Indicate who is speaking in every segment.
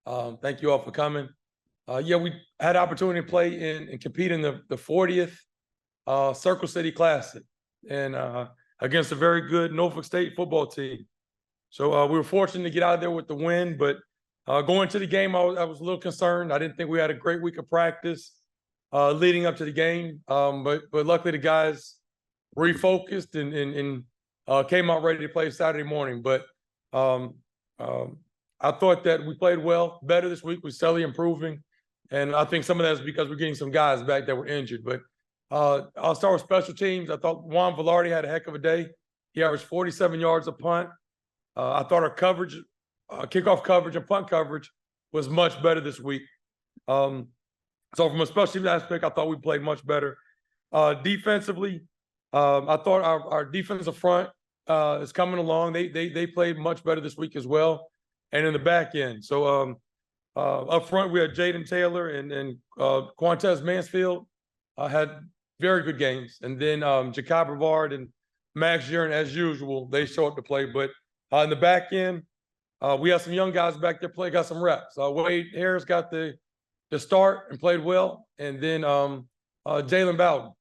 Speaker 1: Thank you all for coming. Yeah, we had the opportunity to play and compete in the 40th Circle City Classic and against a very good Norfolk State football team. So we were fortunate to get out of there with the win, but going to the game, I was a little concerned. I didn't think we had a great week of practice leading up to the game, but luckily the guys refocused and came out ready to play Saturday morning. But I thought that we played well, better this week. We're steadily improving. And I think some of that is because we're getting some guys back that were injured. But I'll start with special teams. I thought Juan Velarde had a heck of a day. He averaged 47 yards a punt. I thought our coverage, kickoff coverage and punt coverage was much better this week. So from a special teams aspect, I thought we played much better. Defensively, I thought our defensive front is coming along. They played much better this week as well. And in the back end. So up front, we had Jaden Taylor and Quantez Mansfield had very good games. And then Jacob Brevard and Max Jaron, as usual, they show up to play. But in the back end, we have some young guys back there got some reps. Wade Harris got the start and played well. And then Jalen Bowden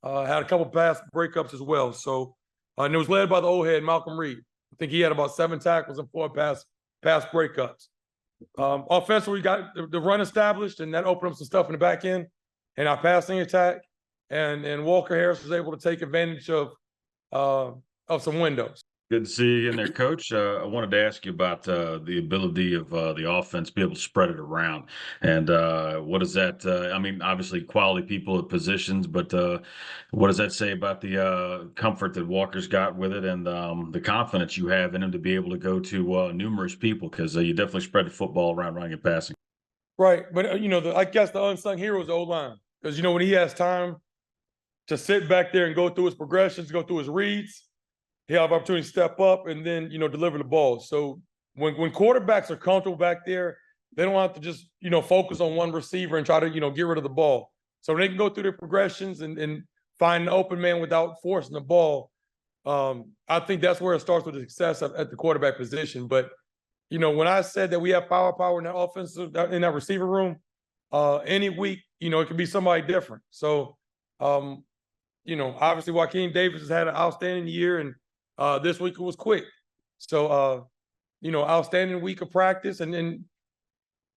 Speaker 1: had a couple pass breakups as well. So and it was led by the old head, Malcolm Reed. I think he had about 7 tackles and 4 pass breakups. Offensively, we got the run established, and that opened up some stuff in the back end and our passing attack. And Walker Harris was able to take advantage of some windows.
Speaker 2: Good to see you in there, Coach. I wanted to ask you about the ability of the offense to be able to spread it around. And what does that I mean, obviously quality people at positions, but what does that say about the comfort that Walker's got with it and the confidence you have in him to be able to go to numerous people? Because you definitely spread the football around running and passing.
Speaker 1: Right. But, I guess the unsung hero is the O-line. Because, when he has time to sit back there and go through his progressions, go through his reads, he'll have opportunity to step up and then, deliver the ball. So when quarterbacks are comfortable back there, they don't have to just, focus on one receiver and try to, get rid of the ball. So they can go through their progressions and find an open man without forcing the ball. I think that's where it starts with the success at the quarterback position. But, when I said that we have power in that offensive, in that receiver room, any week, it could be somebody different. So, obviously Joaquin Davis has had an outstanding year, and this week it was quick. So, outstanding week of practice and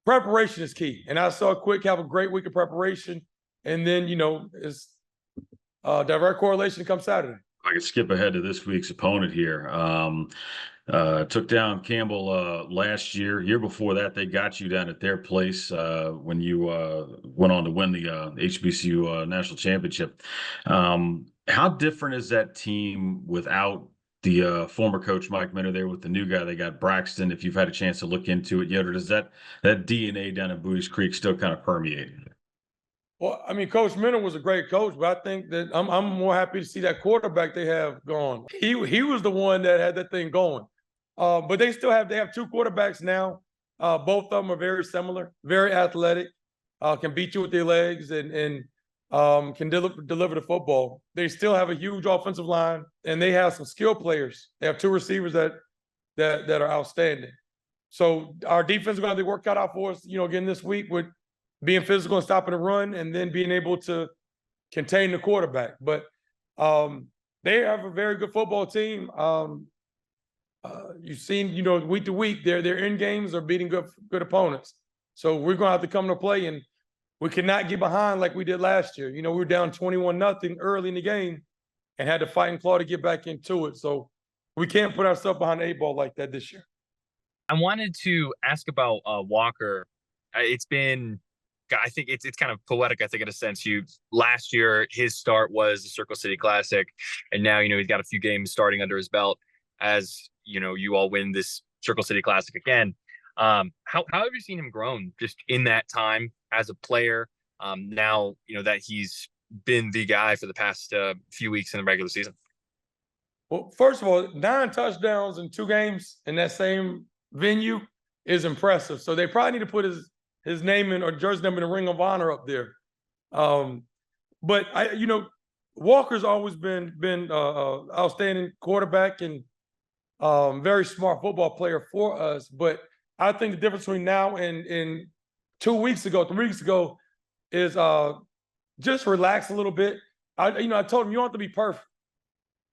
Speaker 1: preparation is key. And I saw Quick have a great week of preparation. And then, it's direct correlation come Saturday.
Speaker 2: I could skip ahead to this week's opponent here. Took down Campbell last year. Year before that, they got you down at their place when you went on to win the HBCU national championship. How different is that team without the former coach Mike Minter there with the new guy they got, Braxton? If you've had a chance to look into it yet, or does that DNA down in Booties Creek still kind of permeate?
Speaker 1: Well, I mean, Coach Minter was a great coach, but I think that I'm more happy to see that quarterback they have going. He was the one that had that thing going. But they have 2 quarterbacks now. Both of them are very similar, very athletic, can beat you with their legs and can deliver the football. They still have a huge offensive line, and they have some skill players. They have 2 receivers that are outstanding. So our defense is going to work out for us, again this week with being physical and stopping the run, and then being able to contain the quarterback. But they have a very good football team. You've seen, week to week, their end games are beating good opponents. So we're going to have to come to play, and we cannot get behind like we did last year. We were down 21-0 early in the game and had to fight and claw to get back into it. So we can't put ourselves behind the 8 ball like that this year.
Speaker 3: I wanted to ask about Walker. It's been, I think it's kind of poetic, I think, in a sense. Last year, his start was the Circle City Classic, and now, he's got a few games starting under his belt as, you all win this Circle City Classic again. How have you seen him grown just in that time as a player? Now, that he's been the guy for the past few weeks in the regular season.
Speaker 1: Well, first of all, 9 touchdowns in 2 games in that same venue is impressive. So they probably need to put his name in, or jersey number in the Ring of Honor up there. But Walker's always been outstanding quarterback and very smart football player for us. But I think the difference between now and 2 weeks ago, 3 weeks ago, is just relax a little bit. I told him you don't have to be perfect.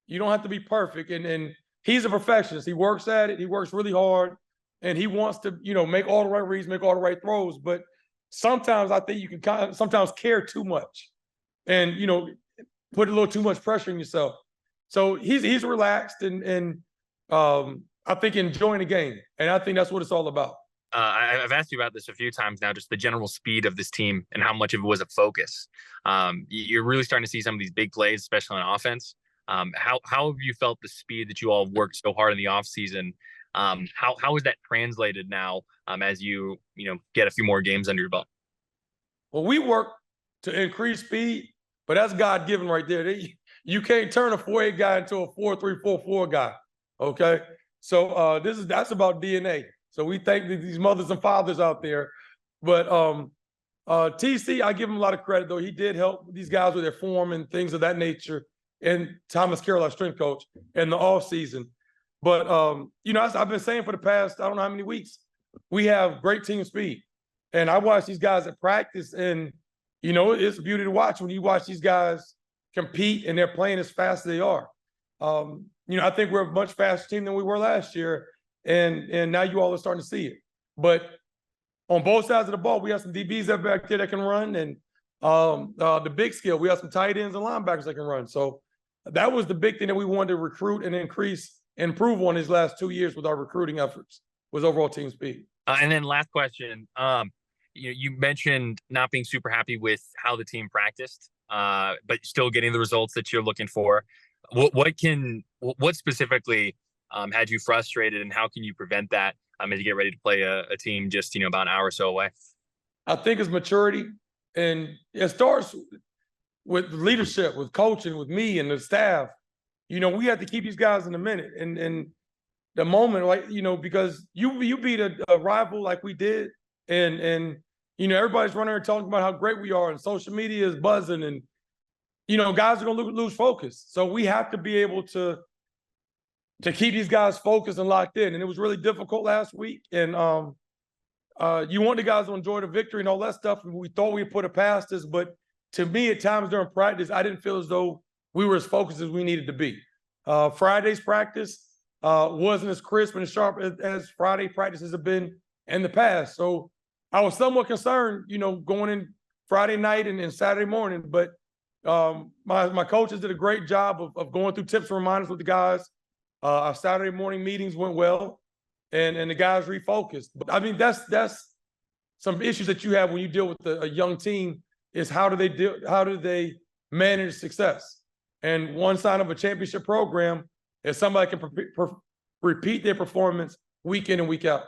Speaker 1: You don't have to be perfect, and he's a perfectionist. He works at it. He works really hard, and he wants to make all the right reads, make all the right throws. But sometimes I think you can sometimes care too much, and put a little too much pressure on yourself. So he's relaxed and I think enjoying the game, and I think that's what it's all about.
Speaker 3: I've asked you about this a few times now, just the general speed of this team and how much of it was a focus. You're really starting to see some of these big plays, especially on offense. How have you felt the speed that you all have worked so hard in the offseason? How is that translated now as you get a few more games under your belt?
Speaker 1: Well, we work to increase speed, but that's God given right there. You can't turn a 4.8 guy into a 4.3, 4.4 guy. Okay, so that's about DNA. So we thank these mothers and fathers out there. But TC, I give him a lot of credit, though. He did help these guys with their form and things of that nature. And Thomas Carroll, our strength coach, in the off season. But I've been saying for the past I don't know how many weeks, we have great team speed. And I watch these guys at practice, and it's a beauty to watch when you watch these guys compete and they're playing as fast as they are. I think we're a much faster team than we were last year. And now you all are starting to see it. But on both sides of the ball, we have some DBs that back there that can run, and the big skill, we have some tight ends and linebackers that can run. So that was the big thing that we wanted to recruit and increase and improve on these last 2 years with our recruiting efforts, was overall team speed.
Speaker 3: And then last question, you mentioned not being super happy with how the team practiced, but still getting the results that you're looking for. What specifically had you frustrated, and how can you prevent that as you get ready to play a team just about an hour or so away?
Speaker 1: I think it's maturity, and it starts with leadership, with coaching, with me and the staff. We have to keep these guys in a minute, and the moment, because you beat a rival like we did, and everybody's running around talking about how great we are, and social media is buzzing, and guys are gonna lose focus. So we have to be able to keep these guys focused and locked in. And it was really difficult last week. And you want the guys to enjoy the victory and all that stuff. And we thought we put it past us. But to me, at times during practice, I didn't feel as though we were as focused as we needed to be. Friday's practice wasn't as crisp and as sharp as Friday practices have been in the past. So I was somewhat concerned, going in Friday night and Saturday morning. But my coaches did a great job of going through tips and reminders with the guys. Our Saturday morning meetings went well, and the guys refocused. But I mean, that's some issues that you have when you deal with a young team, is how do they manage success? And one sign of a championship program is somebody can repeat their performance week in and week out.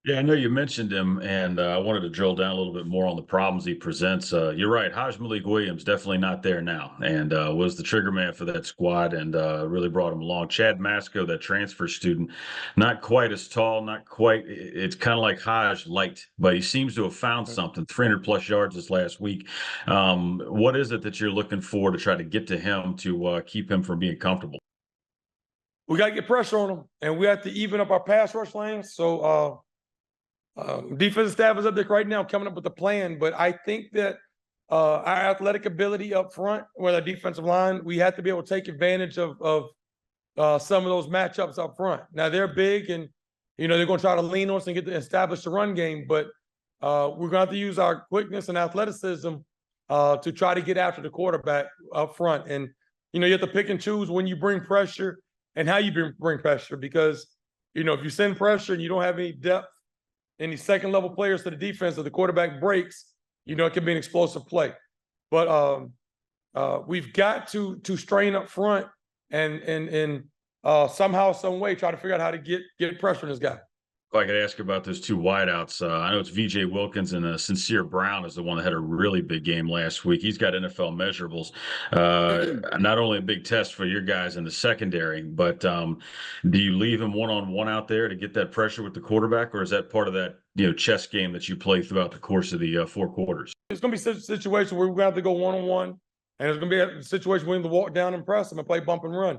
Speaker 2: Yeah, I know you mentioned him, and I wanted to drill down a little bit more on the problems he presents. You're right, Haj Malik Williams definitely not there now, and was the trigger man for that squad, and really brought him along. Chad Masco, that transfer student, not quite as tall, not quite. It's kind of like Haj light, but he seems to have found something. 300 plus yards this last week. What is it that you're looking for to try to get to him to keep him from being comfortable?
Speaker 1: We got to get pressure on him, and we have to even up our pass rush lanes. So. Defensive staff is up there right now coming up with a plan, but I think that our athletic ability up front with our defensive line, we have to be able to take advantage of some of those matchups up front. Now, they're big, and they're going to try to lean on us and get to establish the run game, but we're going to have to use our quickness and athleticism to try to get after the quarterback up front. And you have to pick and choose when you bring pressure and how you bring pressure, because if you send pressure and you don't have any depth, any second level players to the defense, or the quarterback breaks, it can be an explosive play. But we've got to strain up front and somehow, some way, try to figure out how to get pressure on this guy.
Speaker 2: If I could ask about those two wideouts, I know it's VJ Wilkins, and Sincere Brown is the one that had a really big game last week. He's got NFL measurables. Not only a big test for your guys in the secondary, but do you leave him one-on-one out there to get that pressure with the quarterback, or is that part of that chess game that you play throughout the course of the 4 quarters?
Speaker 1: It's going to be a situation where we're going to have to go one-on-one, and it's going to be a situation where we have to walk down and press him and play bump and run.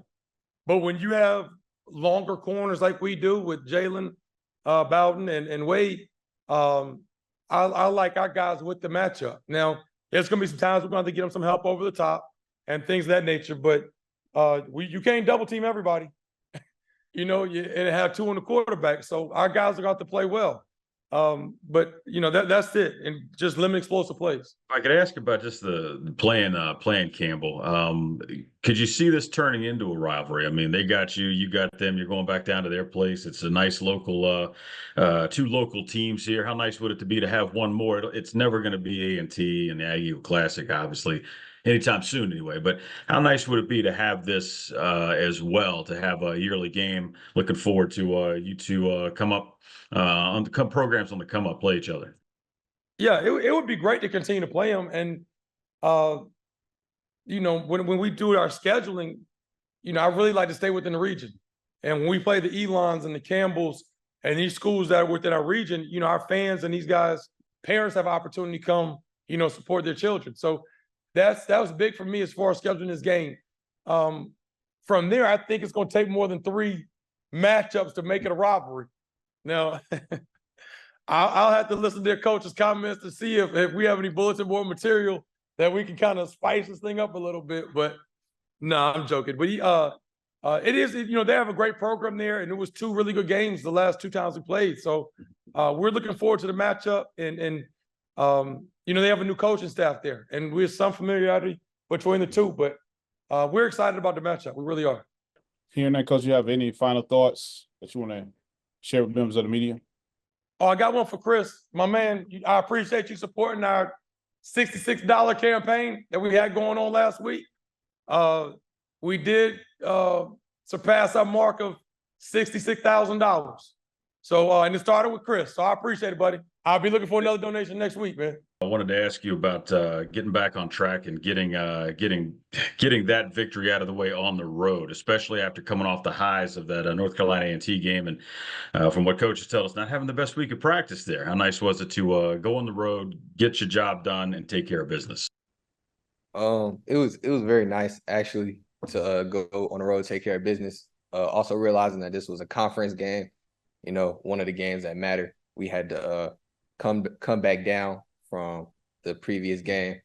Speaker 1: But when you have longer corners like we do with Jalen Bowden and Wade, I like our guys with the matchup. Now, there's going to be some times we're going to have to get them some help over the top and things of that nature, but you can't double team everybody, and have two on the quarterback. So our guys are going to have to play well. But that's it, and just limit explosive plays.
Speaker 2: I could ask about just the playing Campbell. Could you see this turning into a rivalry? I mean, they got you, you got them. You're going back down to their place. It's a nice local, two local teams here. How nice would it be to have one more? It's never going to be A&T and the Aggie Classic, obviously, anytime soon, anyway. But how nice would it be to have this as well? To have a yearly game. Looking forward to you two come up on the programs on the come up, play each other.
Speaker 1: Yeah, it would be great to continue to play them. And, when we do our scheduling, I really like to stay within the region. And when we play the Elons and the Campbells and these schools that are within our region, our fans and these guys, parents have opportunity to come, support their children. So that was big for me as far as scheduling this game. From there, I think it's going to take more than 3 matchups to make it a rivalry. Now, I'll have to listen to their coaches' comments to see if we have any bulletin board material that we can kind of spice this thing up a little bit. But no, I'm joking. But it is, they have a great program there, and it was 2 really good games the last 2 times we played. So we're looking forward to the matchup, and they have a new coaching staff there, and we have some familiarity between the two. But we're excited about the matchup. We really are.
Speaker 4: Hearing that, Coach, you have any final thoughts that you want to share with members of the media?
Speaker 1: Oh, I got one for Chris, my man. I appreciate you supporting our $66 campaign that we had going on last week. We did surpass our mark of $66,000. So, and it started with Chris. So I appreciate it, buddy. I'll be looking for another donation next week, man.
Speaker 2: I wanted to ask you about getting back on track and getting that victory out of the way on the road, especially after coming off the highs of that North Carolina A&T game. And from what coaches tell us, not having the best week of practice there. How nice was it to go on the road, get your job done, and take care of business?
Speaker 5: It was very nice actually to go on the road, take care of business. Also realizing that this was a conference game, one of the games that matter. We had to come back down from the previous game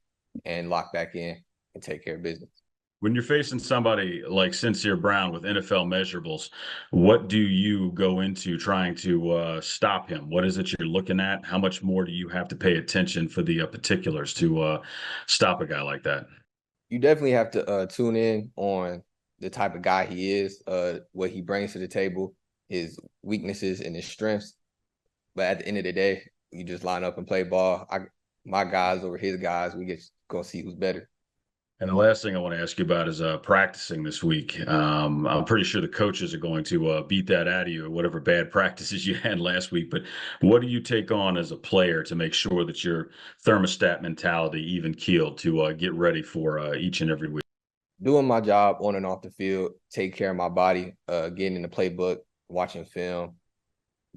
Speaker 5: and lock back in and take care of business.
Speaker 2: When you're facing somebody like Sincere Brown with NFL measurables, what do you go into trying to stop him? What is it you're looking at? How much more do you have to pay attention for the particulars to stop a guy like that?
Speaker 5: You definitely have to tune in on the type of guy he is, what he brings to the table, his weaknesses and his strengths. But at the end of the day, you just line up and play ball. My guys over his guys, we get go see who's better.
Speaker 2: And the last thing I want to ask you about is practicing this week. I'm pretty sure the coaches are going to beat that out of you, whatever bad practices you had last week. But what do you take on as a player to make sure that your thermostat mentality even keeled to get ready for each and every week?
Speaker 5: Doing my job on and off the field, take care of my body, getting in the playbook, watching film,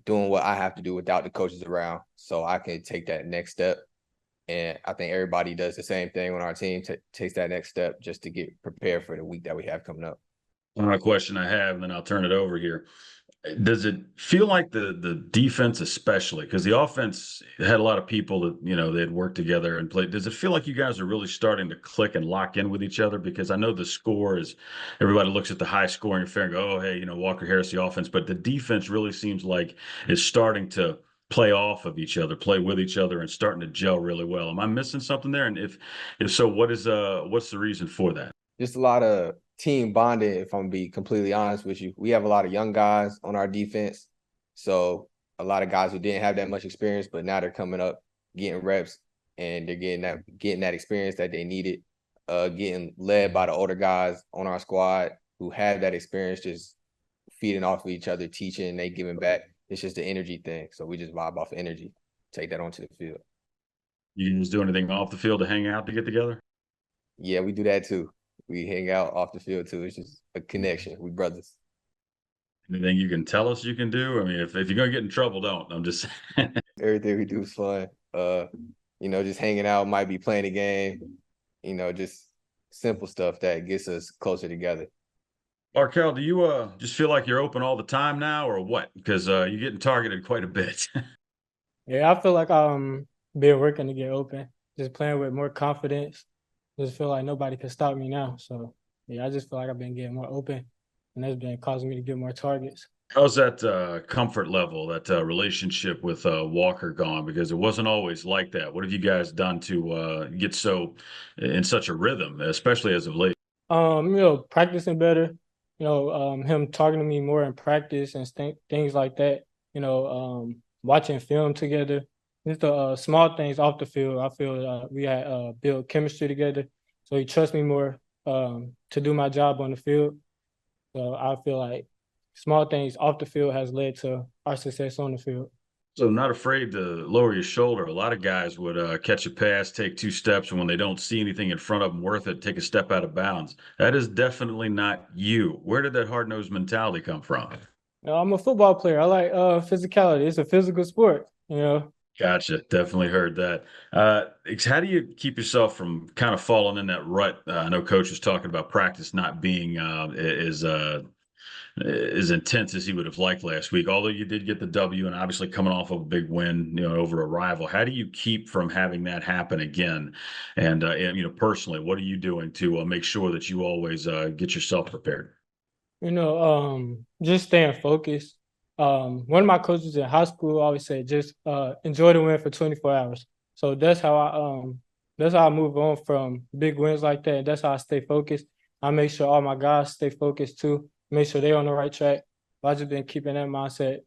Speaker 5: doing what I have to do without the coaches around so I can take that next step. And I think everybody does the same thing on our team, takes that next step just to get prepared for the week that we have coming up.
Speaker 2: One question I have, and then I'll turn it over here. Does it feel like the defense, especially because the offense had a lot of people that they had worked together and played? Does it feel like you guys are really starting to click and lock in with each other? Because I know the score is everybody looks at the high scoring affair and go, oh hey, Walker Harris the offense, but the defense really seems like it's starting to play off of each other, play with each other, and starting to gel really well. Am I missing something there? And if so, what's the reason for that?
Speaker 5: Just a lot of team bonding, if I'm gonna be completely honest with you. We have a lot of young guys on our defense. So a lot of guys who didn't have that much experience, but now they're coming up, getting reps, and they're getting that experience that they needed, getting led by the older guys on our squad who had that experience, just feeding off of each other, teaching, and they giving back. It's just the energy thing. So we just vibe off energy, take that onto the field.
Speaker 2: You just do anything off the field to hang out to get together?
Speaker 5: Yeah, we do that too. We hang out off the field too. It's just a connection. We brothers.
Speaker 2: Anything you can tell us you can do? I mean, if you're gonna get in trouble, don't. I'm just
Speaker 5: Everything we do is fun. Just hanging out, might be playing a game, just simple stuff that gets us closer together.
Speaker 2: Markell, do you just feel like you're open all the time now, or what? Because you're getting targeted quite a bit.
Speaker 6: Yeah, I feel like been working to get open, just playing with more confidence. Just feel like nobody can stop me now. So yeah, I just feel like I've been getting more open, and that's been causing me to get more targets.
Speaker 2: How's that comfort level, that relationship with Walker gone? Because it wasn't always like that. What have you guys done to get so in such a rhythm, especially as of late?
Speaker 6: Practicing better. Him talking to me more in practice and things like that. Watching film together. Just the small things off the field. I feel we had built chemistry together, so he trusts me more to do my job on the field. So I feel like small things off the field has led to our success on the field.
Speaker 2: So not afraid to lower your shoulder. A lot of guys would catch a pass, take two steps, and when they don't see anything in front of them worth it, take a step out of bounds. That is definitely not you. Where did that hard-nosed mentality come from?
Speaker 6: I'm a football player. I like physicality. It's a physical sport.
Speaker 2: Gotcha. Definitely heard that. How do you keep yourself from kind of falling in that rut? I know Coach was talking about practice not being as intense as he would have liked last week. Although you did get the W, and obviously coming off of a big win, over a rival. How do you keep from having that happen again? And personally, what are you doing to make sure that you always get yourself prepared?
Speaker 6: Just staying focused. One of my coaches in high school always said, just enjoy the win for 24 hours. So that's how I move on from big wins like that. That's how I stay focused. I make sure all my guys stay focused too. Make sure they're on the right track. But I've just been keeping that mindset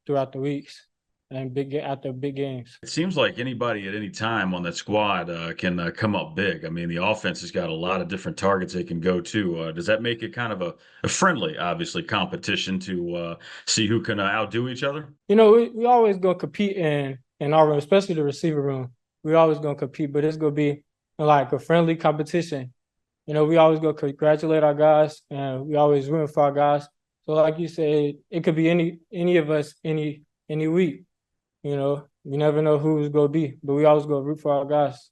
Speaker 6: throughout the weeks and after big games.
Speaker 2: It seems like anybody at any time on that squad can come up big. I mean, the offense has got a lot of different targets they can go to. Does that make it kind of a friendly, obviously, competition to see who can outdo each other?
Speaker 6: We always gonna compete in our room, especially the receiver room. We always gonna compete, but it's gonna be like a friendly competition. We always go congratulate our guys, and we always root for our guys. So, like you said, it could be any of us any week. You never know who's gonna be, but we always go root for our guys.